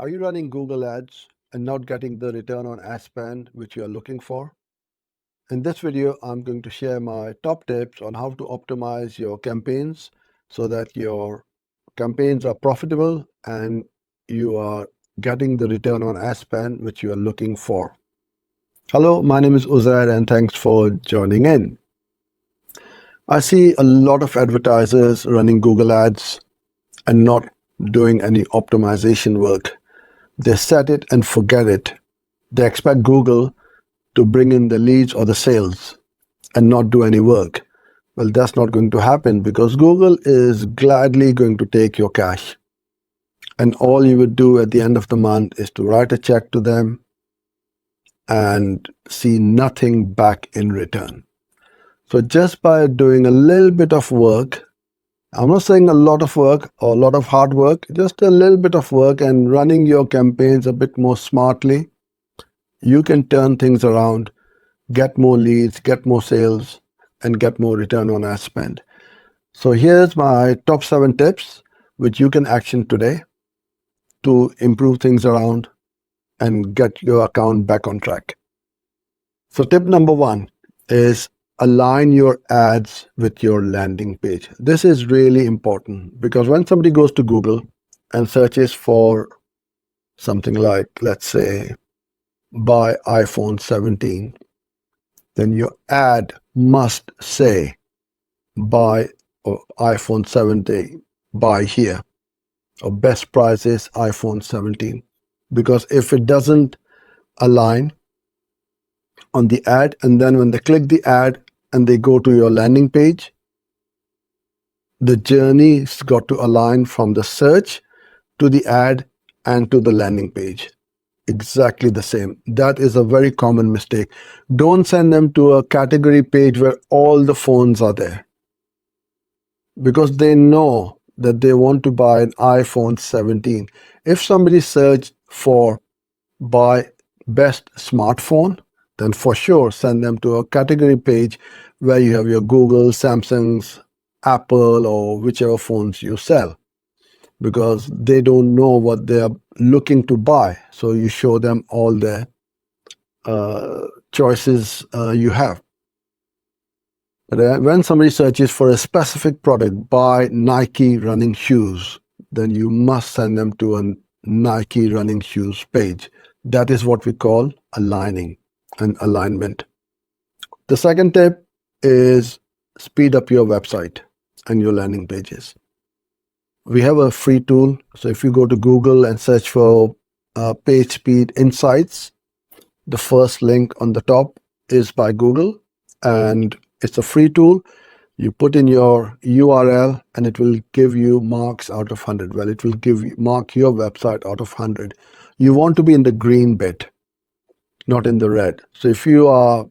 Are you running Google Ads and not getting the return on ad spend which you are looking for? In this video, I'm going to share my top tips on how to optimize your campaigns so that your campaigns are profitable and you are getting the return on ad spend which you are looking for. Hello, my name is Uzair and thanks for joining in. I see a lot of advertisers running Google Ads and not doing any optimization work. They set it and forget it. They expect Google to bring in the leads or the sales and not do any work. Well, that's not going to happen because Google is gladly going to take your cash. And all you would do at the end of the month is to write a check to them and see nothing back in return. So just by doing a little bit of work, I'm not saying a lot of work or a lot of hard work, just a little bit of work and running your campaigns a bit more smartly, you can turn things around, get more leads, get more sales, and get more return on ad spend. So here's my top 7 tips which you can action today to improve things around and get your account back on track. So tip number 1 is align your ads with your landing page. This is really important because when somebody goes to Google and searches for something like, let's say, buy iPhone 17, then your ad must say buy iPhone 17, buy here, or best price is iPhone 17. Because if it doesn't align on the ad, and then when they click the ad and they go to your landing page, the journey's got to align from the search to the ad and to the landing page. Exactly the same. That is a very common mistake. Don't send them to a category page where all the phones are there, because they know that they want to buy an iPhone 17. If somebody searched for buy best smartphone, then for sure send them to a category page where you have your Google, Samsung's, Apple, or whichever phones you sell, because they don't know what they are looking to buy. So you show them all the choices you have. But when somebody searches for a specific product, buy Nike running shoes, then you must send them to a Nike running shoes page. That is what we call aligning and alignment. The second tip is speed up your website and your landing pages. We have a free tool. So if you go to Google and search for page speed insights, the first link on the top is by Google, and it's a free tool. You put in your URL and it will give you marks out of 100. Well, it will mark your website out of 100. You want to be in the green bit, not in the red. So if your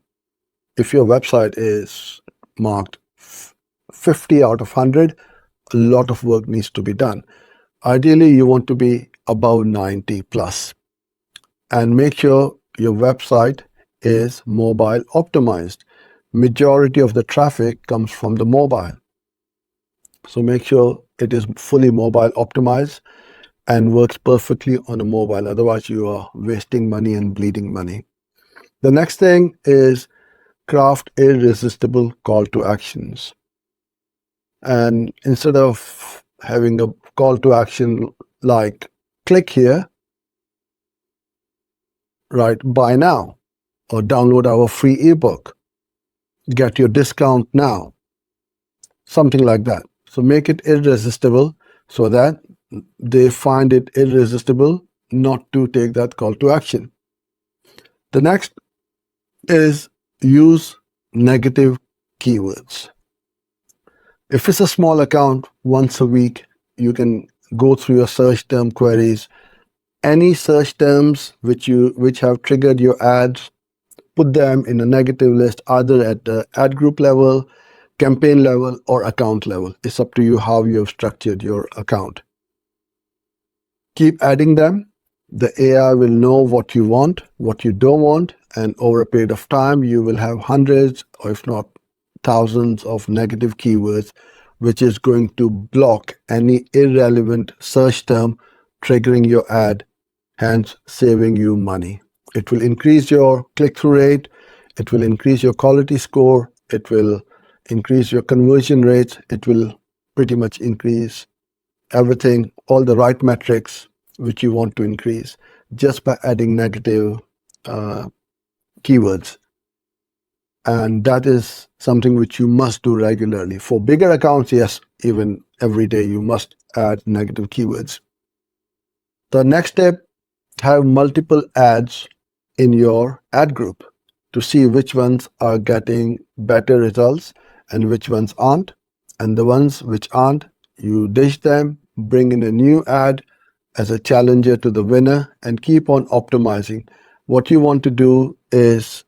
website is marked 50 out of 100, a lot of work needs to be done. Ideally, you want to be above 90 plus, and make sure your website is mobile optimized. Majority of the traffic comes from the mobile. So make sure it is fully mobile optimized and works perfectly on a mobile. Otherwise, you are wasting money and bleeding money. The next thing is craft irresistible call to actions. And instead of having a call to action like click here, write buy now, or download our free ebook, get your discount now, something like that. So make it irresistible so that they find it irresistible not to take that call to action. The next is use negative keywords. If it's a small account, once a week, you can go through your search term queries. Any search terms which have triggered your ads, put them in a negative list, either at the ad group level, campaign level, or account level. It's up to you how you have structured your account. Keep adding them. The AI will know what you want, what you don't want, and over a period of time, you will have hundreds, or if not thousands, of negative keywords, which is going to block any irrelevant search term triggering your ad hence saving you money. It will increase your click-through rate, it will increase your quality score, it will increase your conversion rates, it will pretty much increase everything, all the right metrics which you want to increase just by adding negative keywords. And that is something which you must do regularly. For bigger accounts, yes, even every day you must add negative keywords. The next step, have multiple ads in your ad group to see which ones are getting better results and which ones aren't. And the ones which aren't, you ditch them, bring in a new ad as a challenger to the winner, and keep on optimizing. What you want to do is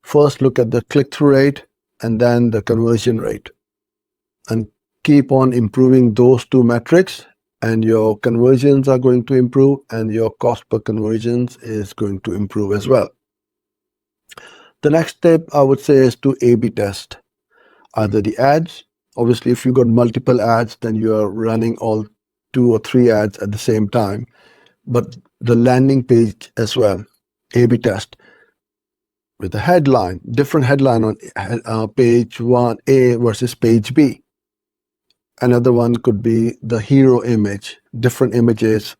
first look at the click-through rate and then the conversion rate, and keep on improving those two metrics, and your conversions are going to improve and your cost per conversions is going to improve as well. The next step I would say is to A/B test either the ads. Obviously, if you got multiple ads, then you are running all 2 or 3 ads at the same time, but the landing page as well. A/B test with a headline, different headline on page 1A versus page B. Another one could be the hero image, different images,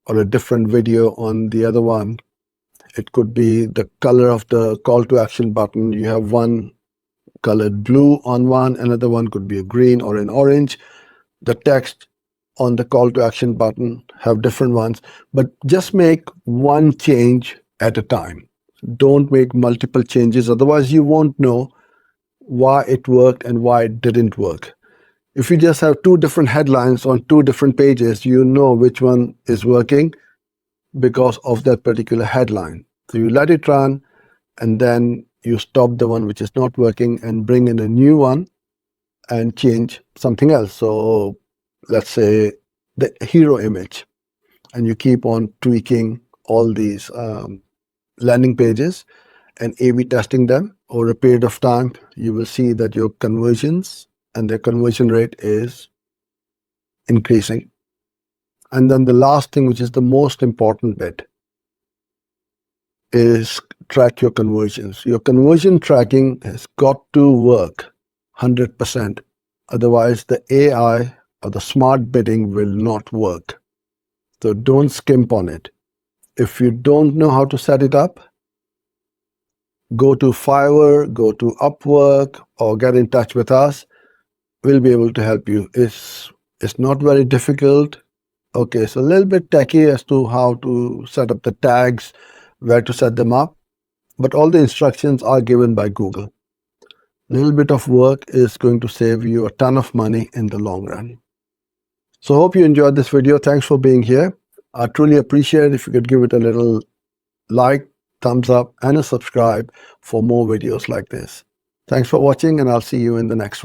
or a different video on the other one. It could be the color of the call to action button. You have one colored blue on one, another one could be a green or an orange. The text on the call to action button have different ones, but just make one change at a time. Don't make multiple changes, otherwise you won't know why it worked and why it didn't work. If you just have 2 different headlines on 2 different pages, you know which one is working because of that particular headline. So you let it run and then you stop the one which is not working and bring in a new one and change something else. So let's say the hero image, and you keep on tweaking all these landing pages and A/B testing them over a period of time. You will see that your conversions and their conversion rate is increasing. And then the last thing, which is the most important bit, is track your conversions. Your conversion tracking has got to work 100%. Otherwise, the AI or the smart bidding will not work. So don't skimp on it. If you don't know how to set it up, go to Fiverr, go to Upwork, or get in touch with us. We'll be able to help you. It's not very difficult. Okay, it's a little bit techy as to how to set up the tags, where to set them up, but all the instructions are given by Google. A little bit of work is going to save you a ton of money in the long run. So I hope you enjoyed this video. Thanks for being here. I truly appreciate it if you could give it a little like, thumbs up, and a subscribe for more videos like this. Thanks for watching, and I'll see you in the next one.